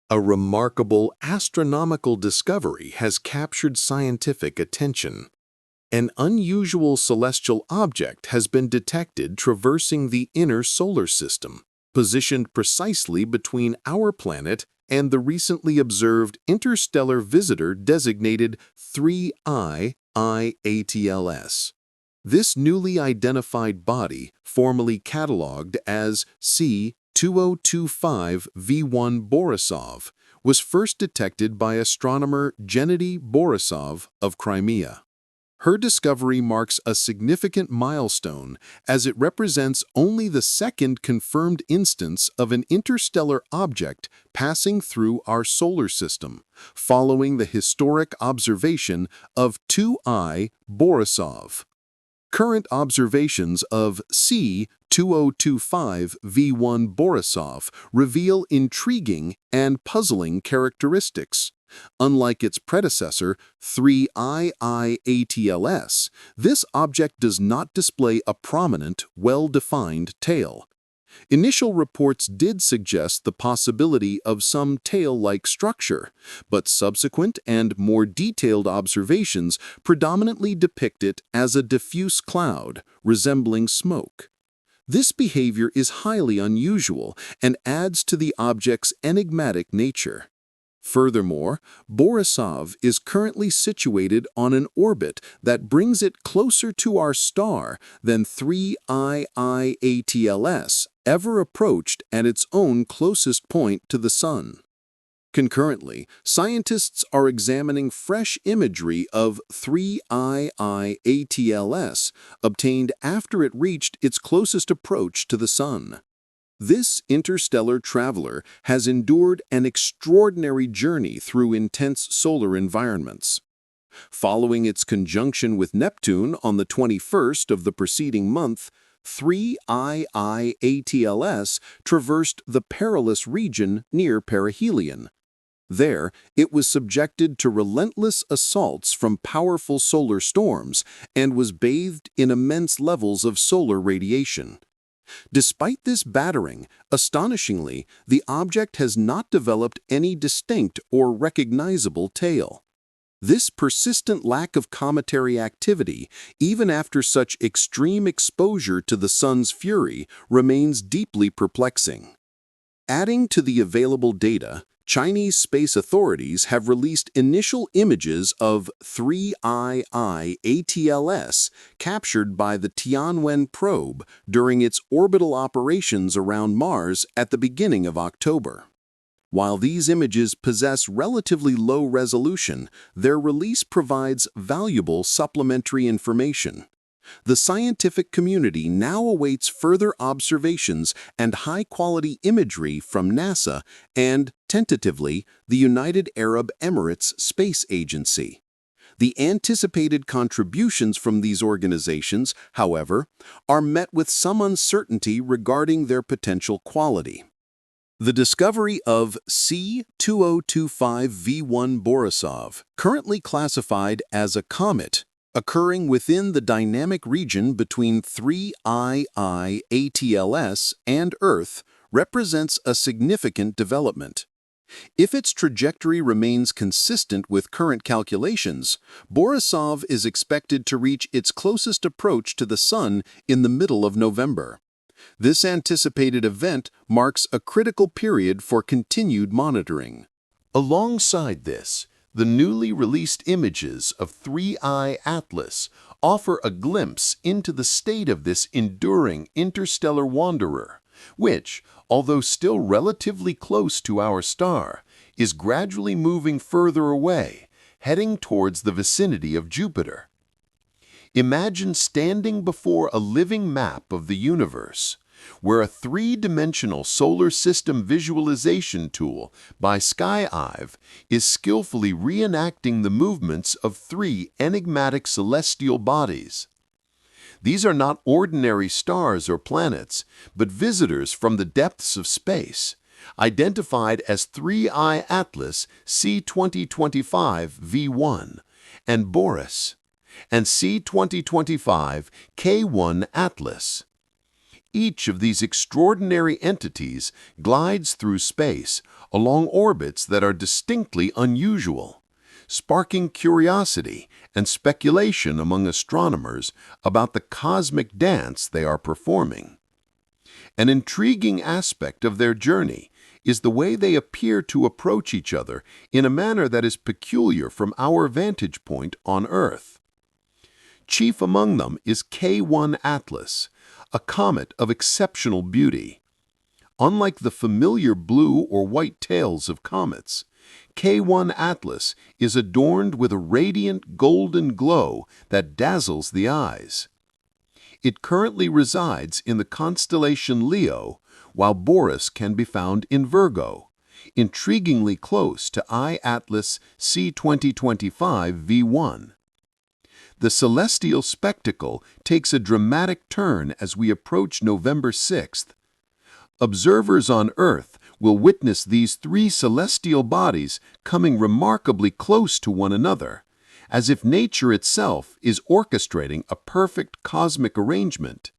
A remarkable astronomical discovery has captured scientific attention. An unusual celestial object has been detected traversing the inner solar system, positioned precisely between our planet and the recently observed interstellar visitor designated 3I IATLS. This newly identified body, formerly catalogued as C2025 V1 Borisov, was first detected by astronomer Gennady Borisov of Crimea. Her discovery marks a significant milestone as it represents only the second confirmed instance of an interstellar object passing through our solar system, following the historic observation of 2I Borisov. Current observations of C2025 V1 Borisov reveal intriguing and puzzling characteristics. Unlike its predecessor, 3I IATLS, this object does not display a prominent, well-defined tail. Initial reports did suggest the possibility of some tail-like structure, but subsequent and more detailed observations predominantly depict it as a diffuse cloud, resembling smoke. This behavior is highly unusual and adds to the object's enigmatic nature. Furthermore, Borisov is currently situated on an orbit that brings it closer to our star than 3I IATLS ever approached at its own closest point to the Sun. Concurrently, scientists are examining fresh imagery of 3I IATLS obtained after it reached its closest approach to the Sun. This interstellar traveler has endured an extraordinary journey through intense solar environments. Following its conjunction with Neptune on the 21st of the preceding month, 3I IATLS traversed the perilous region near perihelion. There, it was subjected to relentless assaults from powerful solar storms and was bathed in immense levels of solar radiation. Despite this battering, astonishingly, the object has not developed any distinct or recognizable tail. This persistent lack of cometary activity, even after such extreme exposure to the Sun's fury, remains deeply perplexing. Adding to the available data, Chinese space authorities have released initial images of 3I IATLS captured by the Tianwen probe during its orbital operations around Mars at the beginning of October. While these images possess relatively low resolution, their release provides valuable supplementary information. The scientific community now awaits further observations and high-quality imagery from NASA and, tentatively, the United Arab Emirates Space Agency. The anticipated contributions from these organizations, however, are met with some uncertainty regarding their potential quality. The discovery of C2025 V1 Borisov, currently classified as a comet, occurring within the dynamic region between 3I IATLS and Earth, represents a significant development. If its trajectory remains consistent with current calculations, Borisov is expected to reach its closest approach to the Sun in the middle of November. This anticipated event marks a critical period for continued monitoring. Alongside this, the newly released images of 3I Atlas offer a glimpse into the state of this enduring interstellar wanderer, which, although still relatively close to our star, is gradually moving further away, heading towards the vicinity of Jupiter. Imagine standing before a living map of the universe, where a three-dimensional solar system visualization tool by SkyEye is skillfully reenacting the movements of three enigmatic celestial bodies. These are not ordinary stars or planets, but visitors from the depths of space, identified as 3I Atlas C2025 V1 and Boris, and C2025 K1 Atlas. Each of these extraordinary entities glides through space along orbits that are distinctly unusual, sparking curiosity and speculation among astronomers about the cosmic dance they are performing. An intriguing aspect of their journey is the way they appear to approach each other in a manner that is peculiar from our vantage point on Earth. Chief among them is K1 Atlas, a comet of exceptional beauty. Unlike the familiar blue or white tails of comets, K1 Atlas is adorned with a radiant golden glow that dazzles the eyes. It currently resides in the constellation Leo, while Boris can be found in Virgo, intriguingly close to I Atlas C2025 V1. The celestial spectacle takes a dramatic turn as we approach November 6th. Observers on Earth will witness these three celestial bodies coming remarkably close to one another, as if nature itself is orchestrating a perfect cosmic arrangement.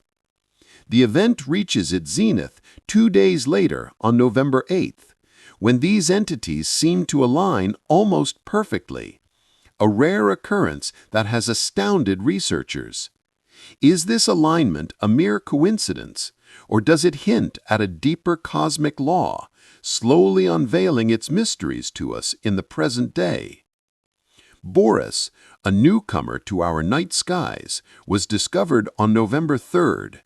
The event reaches its zenith 2 days later on November 8th, when these entities seem to align almost perfectly, a rare occurrence that has astounded researchers. Is this alignment a mere coincidence, or does it hint at a deeper cosmic law, slowly unveiling its mysteries to us in the present day? Boris, a newcomer to our night skies, was discovered on November 3rd.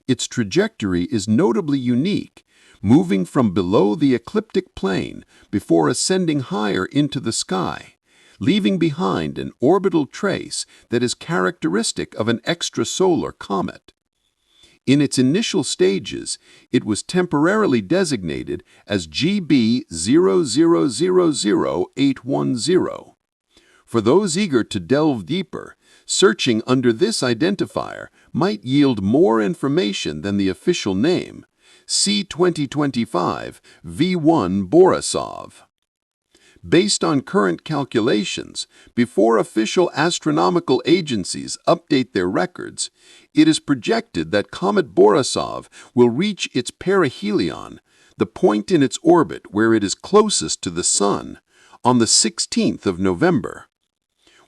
Its trajectory is notably unique, moving from below the ecliptic plane before ascending higher into the sky, leaving behind an orbital trace that is characteristic of an extrasolar comet. In its initial stages, it was temporarily designated as GB 0000810. For those eager to delve deeper, searching under this identifier might yield more information than the official name, C2025 V1 Borisov. Based on current calculations, before official astronomical agencies update their records, it is projected that Comet Borisov will reach its perihelion, the point in its orbit where it is closest to the Sun, on the 16th of November.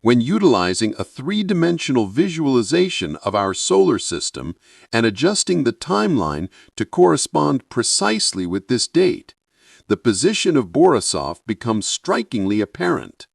When utilizing a three-dimensional visualization of our solar system and adjusting the timeline to correspond precisely with this date, the position of Borisov becomes strikingly apparent.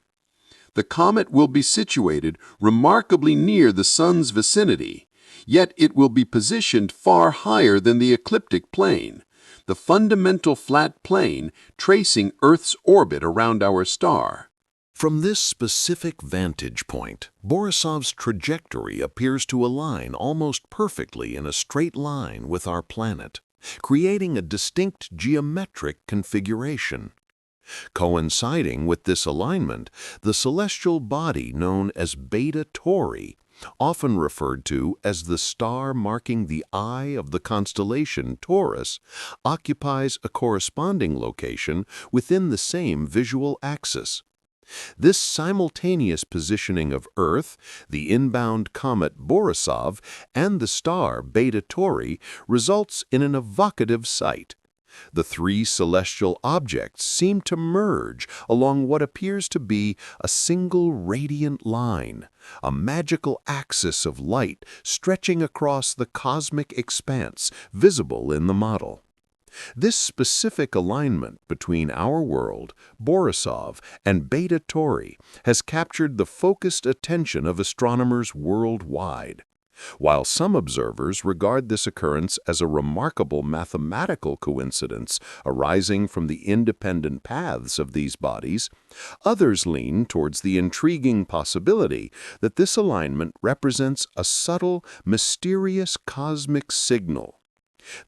The comet will be situated remarkably near the Sun's vicinity, yet it will be positioned far higher than the ecliptic plane, the fundamental flat plane tracing Earth's orbit around our star. From this specific vantage point, Borisov's trajectory appears to align almost perfectly in a straight line with our planet, creating a distinct geometric configuration. Coinciding with this alignment, the celestial body known as Beta Tauri, often referred to as the star marking the eye of the constellation Taurus, occupies a corresponding location within the same visual axis. This simultaneous positioning of Earth, the inbound comet Borisov, and the star Beta Tauri results in an evocative sight. The three celestial objects seem to merge along what appears to be a single radiant line, a magical axis of light stretching across the cosmic expanse visible in the model. This specific alignment between our world, Borisov, and Beta Tauri has captured the focused attention of astronomers worldwide. While some observers regard this occurrence as a remarkable mathematical coincidence arising from the independent paths of these bodies, others lean towards the intriguing possibility that this alignment represents a subtle, mysterious cosmic signal.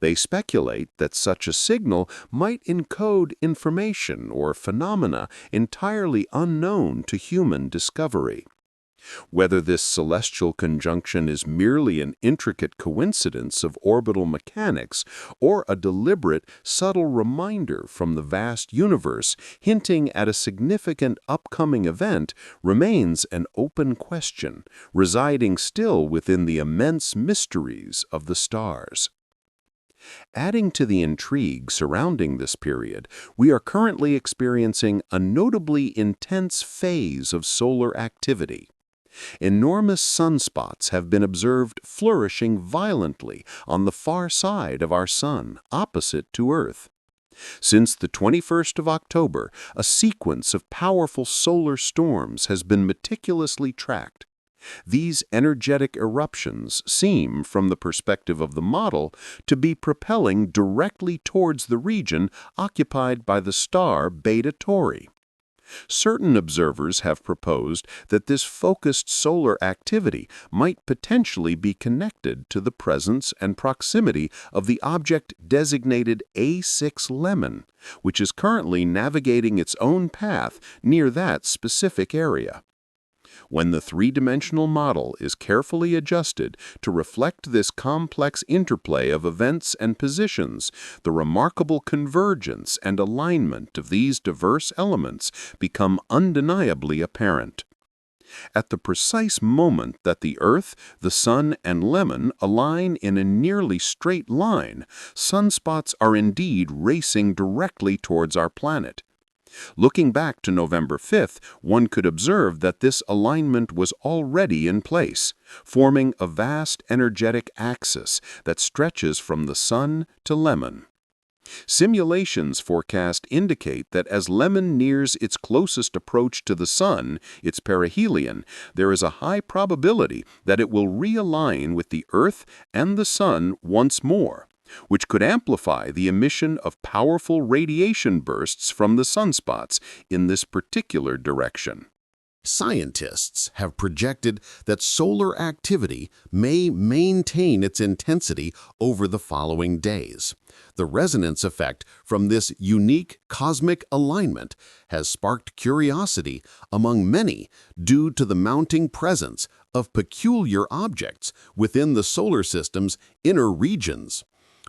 They speculate that such a signal might encode information or phenomena entirely unknown to human discovery. Whether this celestial conjunction is merely an intricate coincidence of orbital mechanics or a deliberate, subtle reminder from the vast universe hinting at a significant upcoming event remains an open question, residing still within the immense mysteries of the stars. Adding to the intrigue surrounding this period, we are currently experiencing a notably intense phase of solar activity. Enormous sunspots have been observed flourishing violently on the far side of our Sun, opposite to Earth. Since the 21st of October, a sequence of powerful solar storms has been meticulously tracked. These energetic eruptions seem, from the perspective of the model, to be propelling directly towards the region occupied by the star Beta Tauri. Certain observers have proposed that this focused solar activity might potentially be connected to the presence and proximity of the object designated A6 Lemon, which is currently navigating its own path near that specific area. When the three-dimensional model is carefully adjusted to reflect this complex interplay of events and positions, the remarkable convergence and alignment of these diverse elements become undeniably apparent. At the precise moment that the Earth, the Sun, and Lemon align in a nearly straight line, sunspots are indeed racing directly towards our planet. Looking back to November 5th, one could observe that this alignment was already in place, forming a vast energetic axis that stretches from the Sun to Lemon. Simulations forecast indicate that as Lemon nears its closest approach to the Sun, its perihelion, there is a high probability that it will realign with the Earth and the Sun once more, which could amplify the emission of powerful radiation bursts from the sunspots in this particular direction. Scientists have projected that solar activity may maintain its intensity over the following days. The resonance effect from this unique cosmic alignment has sparked curiosity among many due to the mounting presence of peculiar objects within the solar system's inner regions.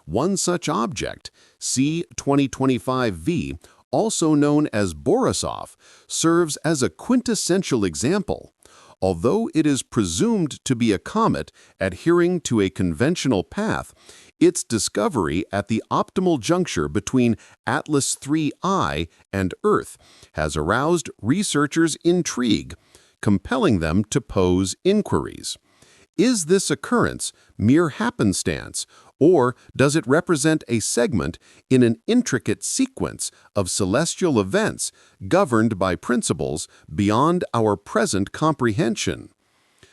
One such object, C2025V, also known as Borisov, serves as a quintessential example. Although it is presumed to be a comet adhering to a conventional path, its discovery at the optimal juncture between Atlas 3I and Earth has aroused researchers' intrigue, compelling them to pose inquiries. Is this occurrence mere happenstance, or does it represent a segment in an intricate sequence of celestial events governed by principles beyond our present comprehension?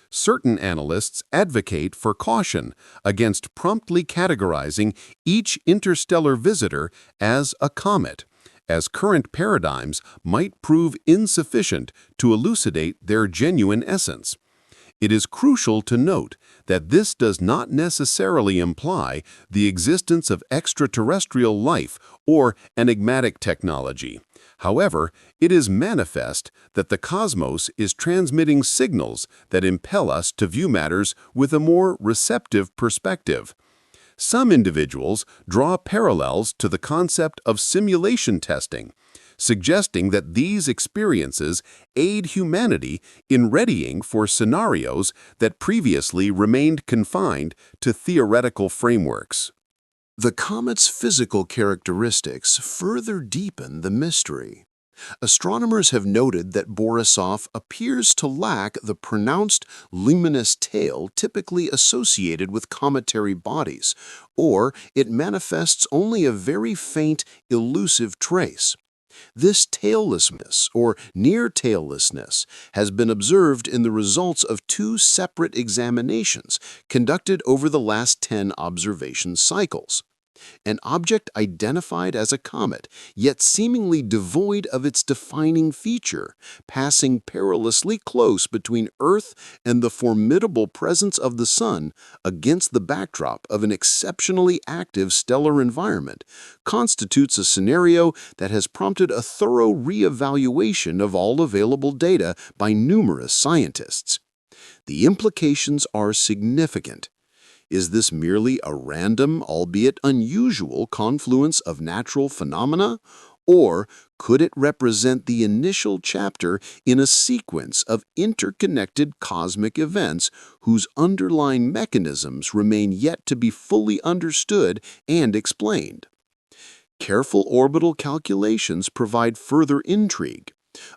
Certain analysts advocate for caution against promptly categorizing each interstellar visitor as a comet, as current paradigms might prove insufficient to elucidate their genuine essence. It is crucial to note that this does not necessarily imply the existence of extraterrestrial life or enigmatic technology. However, it is manifest that the cosmos is transmitting signals that impel us to view matters with a more receptive perspective. Some individuals draw parallels to the concept of simulation testing, suggesting that these experiences aid humanity in readying for scenarios that previously remained confined to theoretical frameworks. The comet's physical characteristics further deepen the mystery. Astronomers have noted that Borisov appears to lack the pronounced luminous tail typically associated with cometary bodies, or it manifests only a very faint, elusive trace. This taillessness, or near-taillessness, has been observed in the results of two separate examinations conducted over the last 10 observation cycles. An object identified as a comet, yet seemingly devoid of its defining feature, passing perilously close between Earth and the formidable presence of the Sun against the backdrop of an exceptionally active stellar environment, constitutes a scenario that has prompted a thorough re-evaluation of all available data by numerous scientists. The implications are significant. Is this merely a random, albeit unusual, confluence of natural phenomena, Or could it represent the initial chapter in a sequence of interconnected cosmic events whose underlying mechanisms remain yet to be fully understood and explained? Careful orbital calculations provide further intrigue.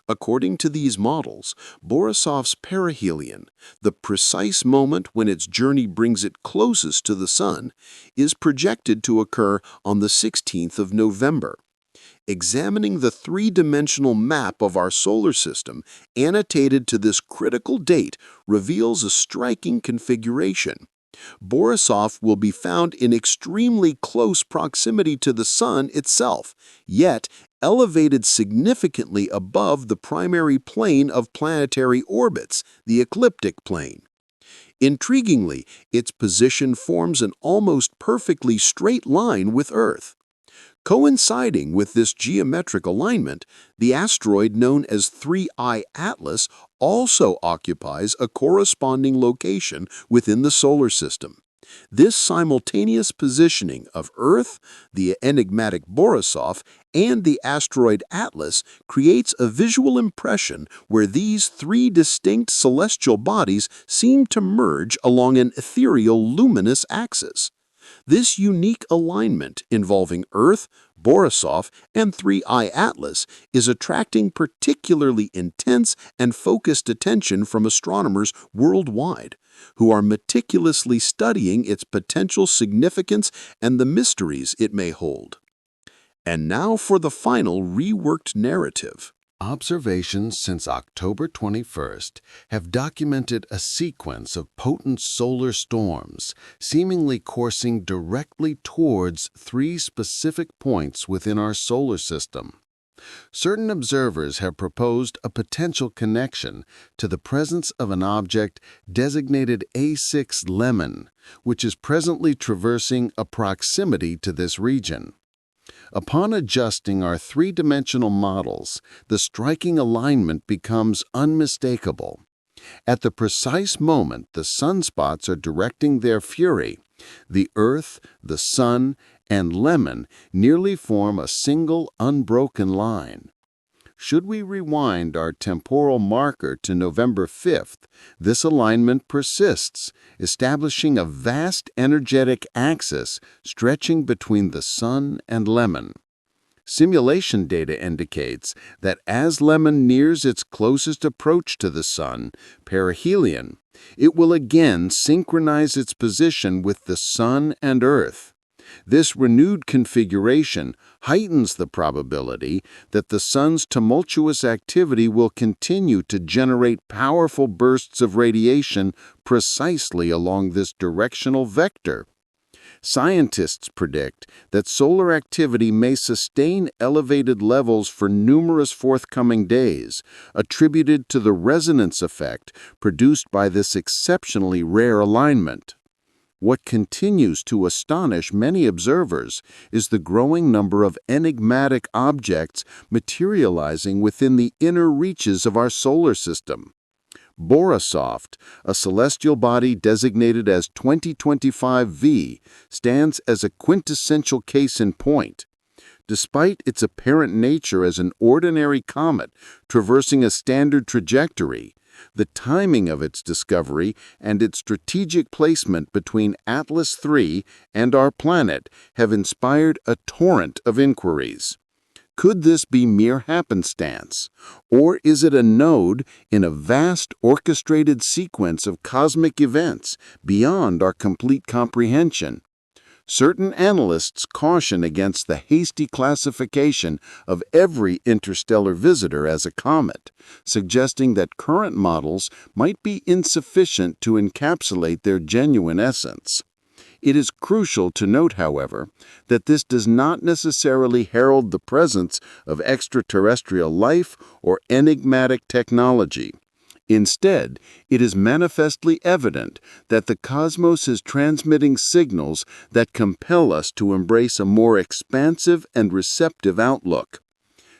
According to these models, Borisov's perihelion, the precise moment when its journey brings it closest to the Sun, is projected to occur on the 16th of November. Examining the three-dimensional map of our solar system annotated to this critical date reveals a striking configuration. Borisov will be found in extremely close proximity to the Sun itself, yet elevated significantly above the primary plane of planetary orbits, the ecliptic plane. Intriguingly, its position forms an almost perfectly straight line with Earth. Coinciding with this geometric alignment, the asteroid known as 3I Atlas also occupies a corresponding location within the solar system. This simultaneous positioning of Earth, the enigmatic Borisov, and the asteroid Atlas creates a visual impression where these three distinct celestial bodies seem to merge along an ethereal luminous axis. This unique alignment involving Earth, Borisov, and 3I Atlas is attracting particularly intense and focused attention from astronomers worldwide, who are meticulously studying its potential significance and the mysteries it may hold. And now for the final reworked narrative. Observations since October 21st have documented a sequence of potent solar storms, seemingly coursing directly towards three specific points within our solar system. Certain observers have proposed a potential connection to the presence of an object designated A6 Lemon, which is presently traversing a proximity to this region. Upon adjusting our three-dimensional models, the striking alignment becomes unmistakable. At the precise moment the sunspots are directing their fury, the Earth, the Sun, and Lemon nearly form a single unbroken line. Should we rewind our temporal marker to November 5th, this alignment persists, establishing a vast energetic axis stretching between the Sun and Lemon. Simulation data indicates that as Lemon nears its closest approach to the Sun, perihelion, it will again synchronize its position with the Sun and Earth. This renewed configuration heightens the probability that the Sun's tumultuous activity will continue to generate powerful bursts of radiation precisely along this directional vector. Scientists predict that solar activity may sustain elevated levels for numerous forthcoming days, attributed to the resonance effect produced by this exceptionally rare alignment. What continues to astonish many observers is the growing number of enigmatic objects materializing within the inner reaches of our solar system. Borisov, a celestial body designated as 2025V, stands as a quintessential case in point. Despite its apparent nature as an ordinary comet traversing a standard trajectory, the timing of its discovery and its strategic placement between Atlas III and our planet have inspired a torrent of inquiries. Could this be mere happenstance, or is it a node in a vast orchestrated sequence of cosmic events beyond our complete comprehension? Certain analysts caution against the hasty classification of every interstellar visitor as a comet, suggesting that current models might be insufficient to encapsulate their genuine essence. It is crucial to note, however, that this does not necessarily herald the presence of extraterrestrial life or enigmatic technology. Instead, it is manifestly evident that the cosmos is transmitting signals that compel us to embrace a more expansive and receptive outlook.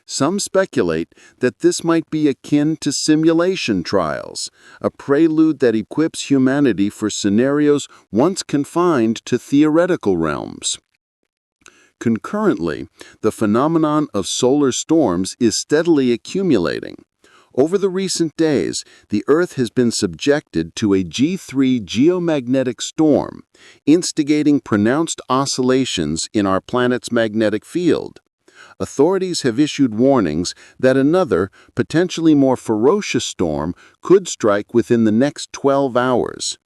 Some speculate that this might be akin to simulation trials, a prelude that equips humanity for scenarios once confined to theoretical realms. Concurrently, the phenomenon of solar storms is steadily accumulating. Over the recent days, the Earth has been subjected to a G3 geomagnetic storm, instigating pronounced oscillations in our planet's magnetic field. Authorities have issued warnings that another, potentially more ferocious storm could strike within the next 12 hours.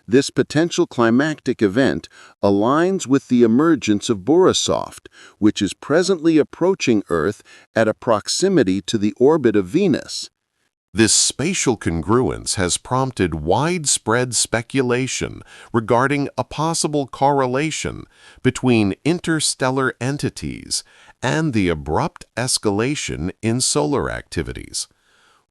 This potential climactic event aligns with the emergence of Borisov, which is presently approaching Earth at a proximity to the orbit of Venus. This spatial congruence has prompted widespread speculation regarding a possible correlation between interstellar entities and the abrupt escalation in solar activities.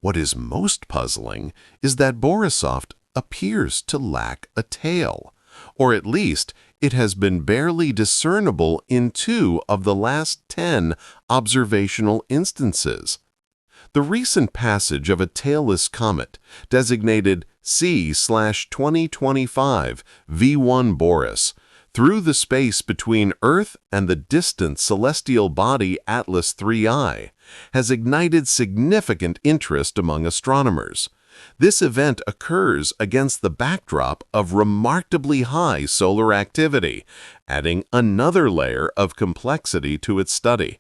What is most puzzling is that Borisov appears to lack a tail, or at least it has been barely discernible in 2 of the last 10 observational instances. The recent passage of a tailless comet, designated C/2025 V1 Boris, through the space between Earth and the distant celestial body Atlas IIIa, has ignited significant interest among astronomers. This event occurs against the backdrop of remarkably high solar activity, adding another layer of complexity to its study.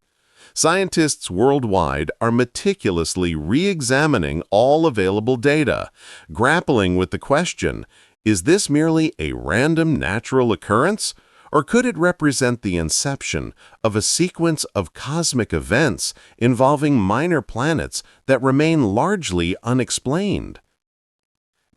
Scientists worldwide are meticulously re-examining all available data, grappling with the question, is this merely a random natural occurrence, or could it represent the inception of a sequence of cosmic events involving minor planets that remain largely unexplained?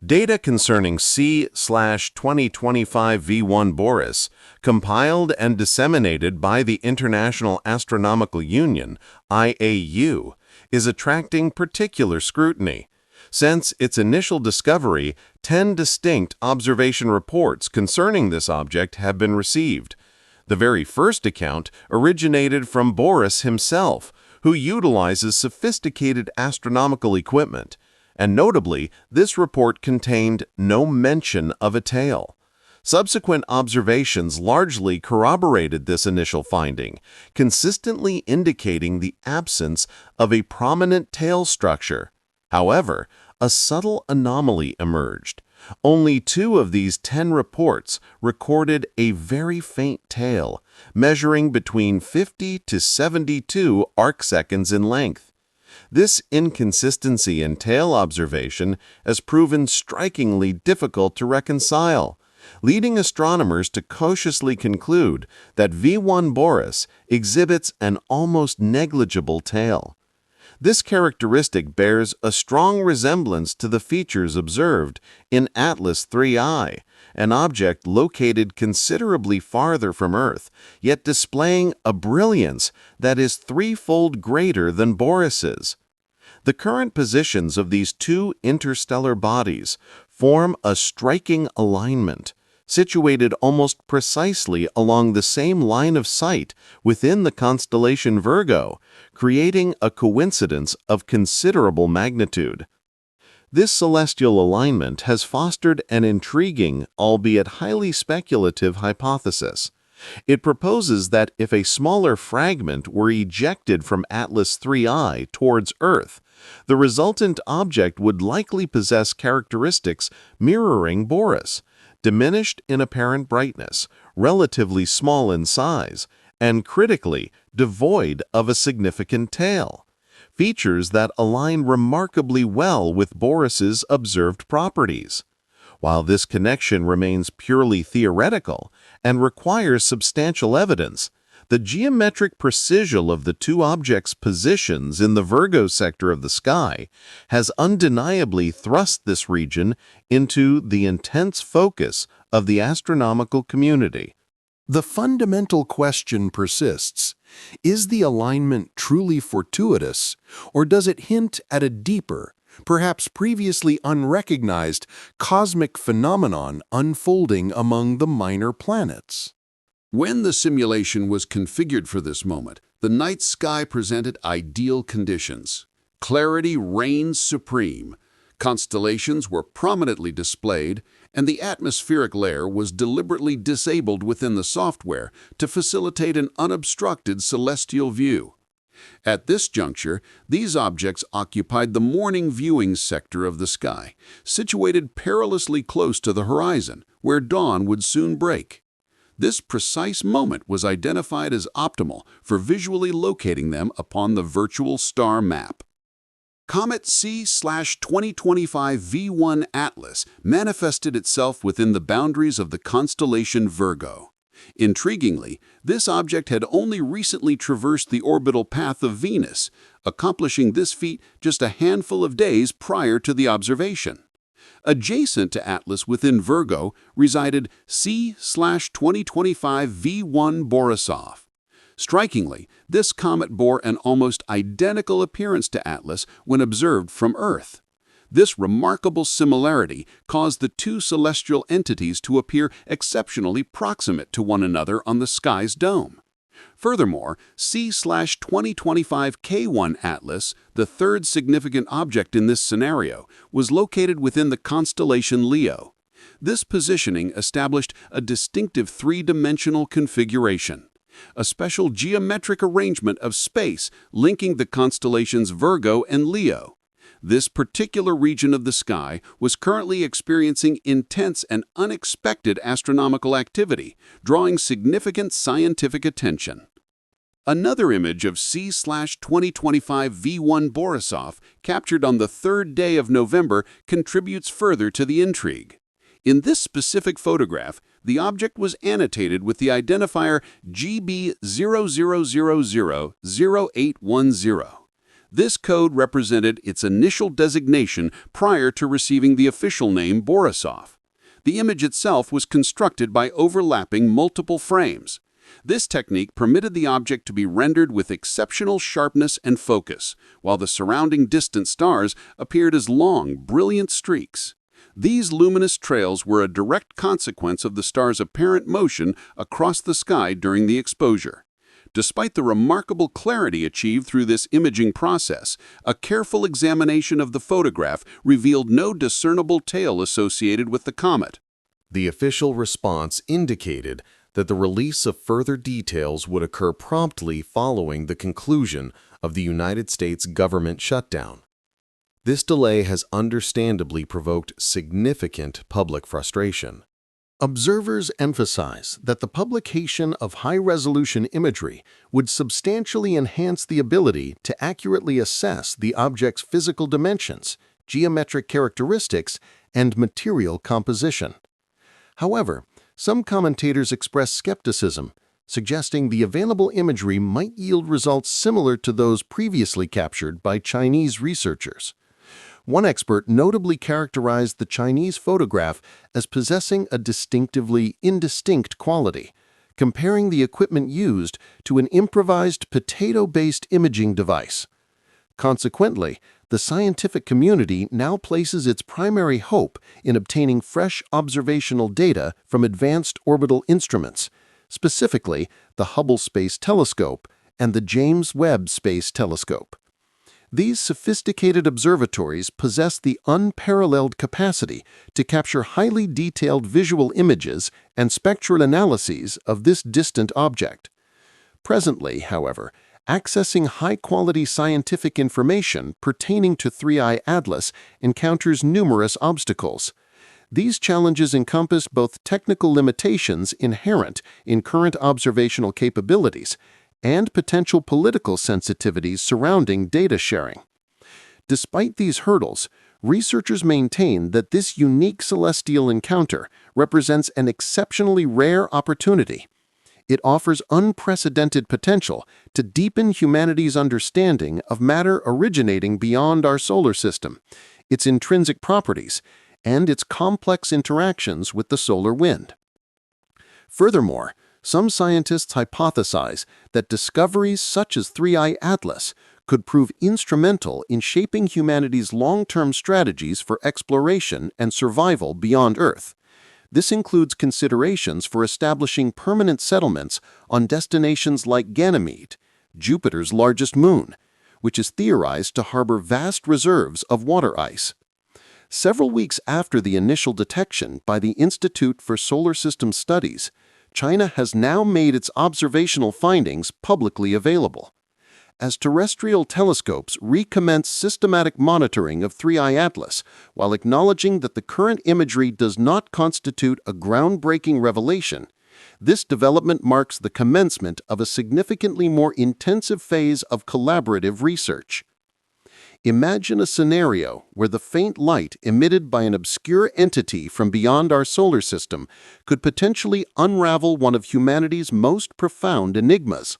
Data concerning C/2025 V1 Boris, compiled and disseminated by the International Astronomical Union, IAU, is attracting particular scrutiny. Since its initial discovery, 10 distinct observation reports concerning this object have been received. The very first account originated from Boris himself, who utilizes sophisticated astronomical equipment. And notably, this report contained no mention of a tail. Subsequent observations largely corroborated this initial finding, consistently indicating the absence of a prominent tail structure. However, a subtle anomaly emerged. Only 2 of these 10 reports recorded a very faint tail, measuring between 50 to 72 arcseconds in length. This inconsistency in tail observation has proven strikingly difficult to reconcile, leading astronomers to cautiously conclude that V1 Boris exhibits an almost negligible tail. This characteristic bears a strong resemblance to the features observed in Atlas IIIa, an object located considerably farther from Earth, yet displaying a brilliance that is 3-fold greater than Boris's. The current positions of these 2 interstellar bodies form a striking alignment, situated almost precisely along the same line of sight within the constellation Virgo, creating a coincidence of considerable magnitude. This celestial alignment has fostered an intriguing, albeit highly speculative, hypothesis. It proposes that if a smaller fragment were ejected from Atlas IIIa towards Earth, the resultant object would likely possess characteristics mirroring Boris, diminished in apparent brightness, relatively small in size, and critically devoid of a significant tail, features that align remarkably well with Boris's observed properties. While this connection remains purely theoretical and requires substantial evidence, the geometric precision of the 2 objects' positions in the Virgo sector of the sky has undeniably thrust this region into the intense focus of the astronomical community. The fundamental question persists. Is the alignment truly fortuitous, or does it hint at a deeper, perhaps previously unrecognized, cosmic phenomenon unfolding among the minor planets? When the simulation was configured for this moment, the night sky presented ideal conditions. Clarity reigns supreme, Constellations were prominently displayed, and the atmospheric layer was deliberately disabled within the software to facilitate an unobstructed celestial view. At this juncture, these objects occupied the morning viewing sector of the sky, situated perilously close to the horizon, where dawn would soon break. This precise moment was identified as optimal for visually locating them upon the virtual star map. Comet C/2025 V1 Atlas manifested itself within the boundaries of the constellation Virgo. Intriguingly, this object had only recently traversed the orbital path of Venus, accomplishing this feat just a handful of days prior to the observation. Adjacent to Atlas within Virgo resided C/2025 V1 Borisov. Strikingly, this comet bore an almost identical appearance to Atlas when observed from Earth. This remarkable similarity caused the two celestial entities to appear exceptionally proximate to one another on the sky's dome. Furthermore, C/2025 K1 Atlas, the third significant object in this scenario, was located within the constellation Leo. This positioning established a distinctive three-dimensional configuration, a special geometric arrangement of space linking the constellations Virgo and Leo. This particular region of the sky was currently experiencing intense and unexpected astronomical activity, drawing significant scientific attention. Another image of C/2025 V1 Borisov, captured on the third day of November, contributes further to the intrigue. In this specific photograph, the object was annotated with the identifier GB00000810. This code represented its initial designation prior to receiving the official name Borisov. The image itself was constructed by overlapping multiple frames. This technique permitted the object to be rendered with exceptional sharpness and focus, while the surrounding distant stars appeared as long, brilliant streaks. These luminous trails were a direct consequence of the star's apparent motion across the sky during the exposure. Despite the remarkable clarity achieved through this imaging process, a careful examination of the photograph revealed no discernible tail associated with the comet. The official response indicated that the release of further details would occur promptly following the conclusion of the United States government shutdown. This delay has understandably provoked significant public frustration. Observers emphasize that the publication of high-resolution imagery would substantially enhance the ability to accurately assess the object's physical dimensions, geometric characteristics, and material composition. However, some commentators express skepticism, suggesting the available imagery might yield results similar to those previously captured by Chinese researchers. One expert notably characterized the Chinese photograph as possessing a distinctively indistinct quality, comparing the equipment used to an improvised potato-based imaging device. Consequently, the scientific community now places its primary hope in obtaining fresh observational data from advanced orbital instruments, specifically the Hubble Space Telescope and the James Webb Space Telescope. These sophisticated observatories possess the unparalleled capacity to capture highly detailed visual images and spectral analyses of this distant object. Presently, however, accessing high-quality scientific information pertaining to 3I Atlas encounters numerous obstacles. These challenges encompass both technical limitations inherent in current observational capabilities and potential political sensitivities surrounding data sharing. Despite these hurdles, researchers maintain that this unique celestial encounter represents an exceptionally rare opportunity. It offers unprecedented potential to deepen humanity's understanding of matter originating beyond our solar system, its intrinsic properties, and its complex interactions with the solar wind. Furthermore, some scientists hypothesize that discoveries such as 3I Atlas could prove instrumental in shaping humanity's long-term strategies for exploration and survival beyond Earth. This includes considerations for establishing permanent settlements on destinations like Ganymede, Jupiter's largest moon, which is theorized to harbor vast reserves of water ice. Several weeks after the initial detection by the Institute for Solar System Studies, China has now made its observational findings publicly available. As terrestrial telescopes recommence systematic monitoring of 3I Atlas, while acknowledging that the current imagery does not constitute a groundbreaking revelation, this development marks the commencement of a significantly more intensive phase of collaborative research. Imagine a scenario where the faint light emitted by an obscure entity from beyond our solar system could potentially unravel one of humanity's most profound enigmas: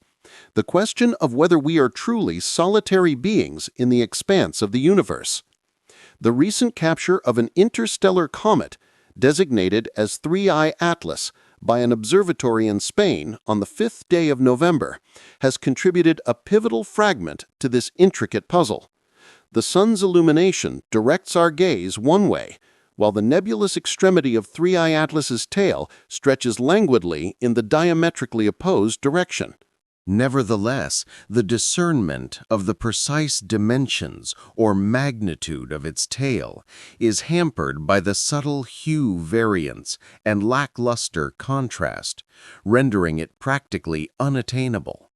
the question of whether we are truly solitary beings in the expanse of the universe. The recent capture of an interstellar comet, designated as 3I Atlas by an observatory in Spain on the 5th day of November, has contributed a pivotal fragment to this intricate puzzle. The sun's illumination directs our gaze one way, while the nebulous extremity of 3I Atlas's tail stretches languidly in the diametrically opposed direction. Nevertheless, the discernment of the precise dimensions or magnitude of its tail is hampered by the subtle hue variance and lackluster contrast, rendering it practically unattainable.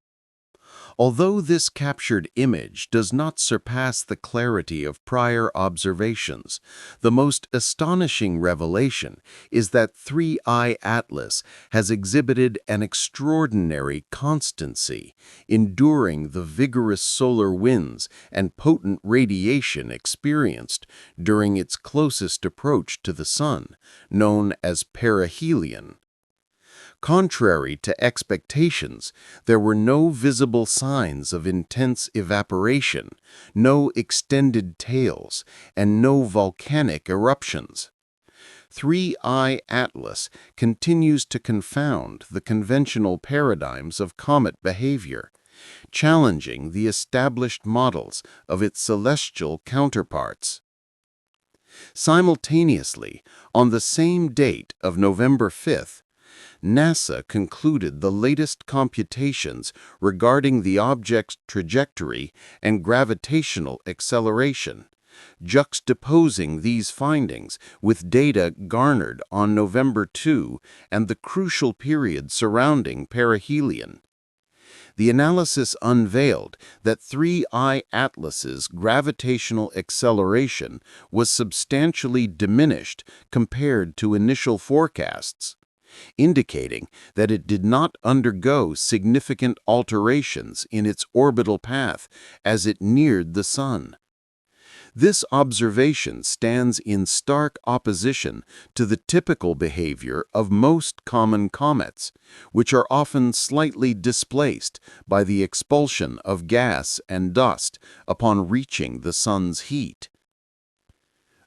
Although this captured image does not surpass the clarity of prior observations, the most astonishing revelation is that 3I Atlas has exhibited an extraordinary constancy, enduring the vigorous solar winds and potent radiation experienced during its closest approach to the Sun, known as perihelion. Contrary to expectations, there were no visible signs of intense evaporation, no extended tails, and no volcanic eruptions. 3I Atlas continues to confound the conventional paradigms of comet behavior, challenging the established models of its celestial counterparts. Simultaneously, on the same date of November 5th, NASA concluded the latest computations regarding the object's trajectory and gravitational acceleration, juxtaposing these findings with data garnered on November 2 and the crucial period surrounding perihelion. The analysis unveiled that 3I Atlas's gravitational acceleration was substantially diminished compared to initial forecasts, indicating that it did not undergo significant alterations in its orbital path as it neared the Sun. This observation stands in stark opposition to the typical behavior of most common comets, which are often slightly displaced by the expulsion of gas and dust upon reaching the Sun's heat.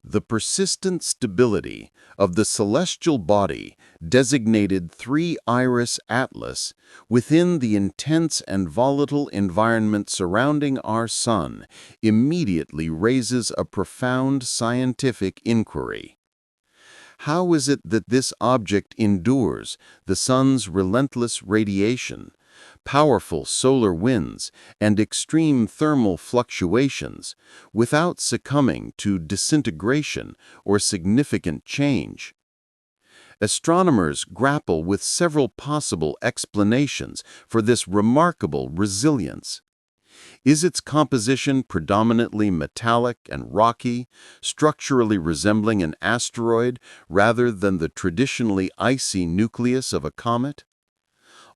The persistent stability of the celestial body designated 3I Atlas within the intense and volatile environment surrounding our Sun immediately raises a profound scientific inquiry. How is it that this object endures the Sun's relentless radiation, powerful solar winds, and extreme thermal fluctuations without succumbing to disintegration or significant change? Astronomers grapple with several possible explanations for this remarkable resilience. Is its composition predominantly metallic and rocky, structurally resembling an asteroid rather than the traditionally icy nucleus of a comet?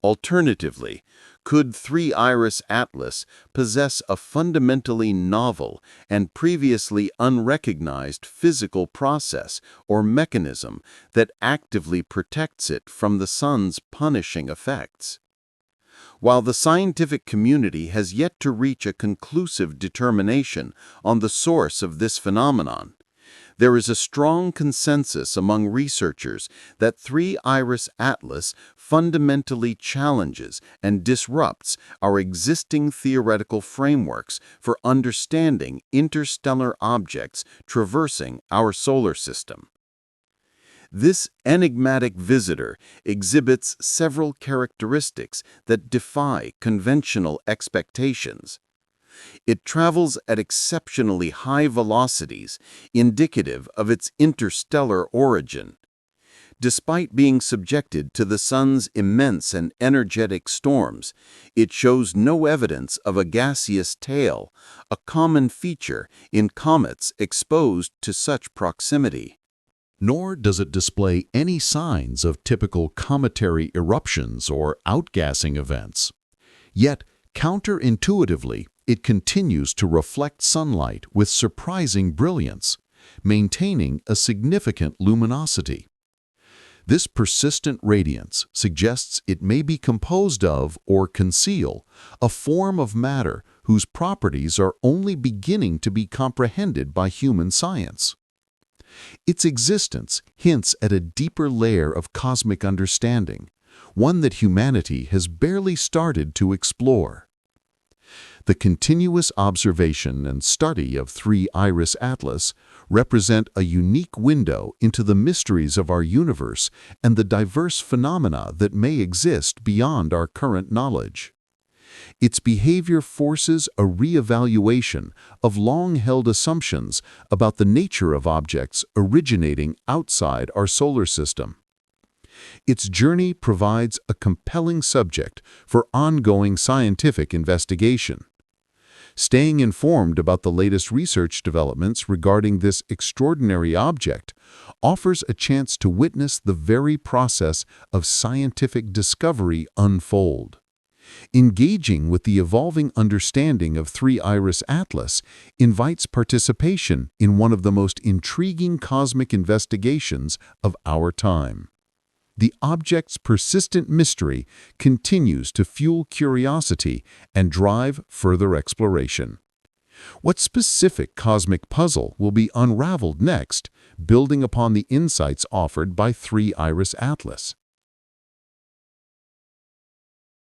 Alternatively, could 3I Atlas possess a fundamentally novel and previously unrecognized physical process or mechanism that actively protects it from the Sun's punishing effects? While the scientific community has yet to reach a conclusive determination on the source of this phenomenon, there is a strong consensus among researchers that 3I Atlas fundamentally challenges and disrupts our existing theoretical frameworks for understanding interstellar objects traversing our solar system. This enigmatic visitor exhibits several characteristics that defy conventional expectations. It travels at exceptionally high velocities, indicative of its interstellar origin. Despite being subjected to the Sun's immense and energetic storms, it shows no evidence of a gaseous tail, a common feature in comets exposed to such proximity. Nor does it display any signs of typical cometary eruptions or outgassing events. Yet, counterintuitively, it continues to reflect sunlight with surprising brilliance, maintaining a significant luminosity. This persistent radiance suggests it may be composed of or conceal a form of matter whose properties are only beginning to be comprehended by human science. Its existence hints at a deeper layer of cosmic understanding, one that humanity has barely started to explore. The continuous observation and study of 3-Iris Atlas represent a unique window into the mysteries of our universe and the diverse phenomena that may exist beyond our current knowledge. Its behavior forces a re-evaluation of long-held assumptions about the nature of objects originating outside our solar system. Its journey provides a compelling subject for ongoing scientific investigation. Staying informed about the latest research developments regarding this extraordinary object offers a chance to witness the very process of scientific discovery unfold. Engaging with the evolving understanding of 3-Iris Atlas invites participation in one of the most intriguing cosmic investigations of our time. The object's persistent mystery continues to fuel curiosity and drive further exploration. What specific cosmic puzzle will be unraveled next, building upon the insights offered by 3-Iris Atlas?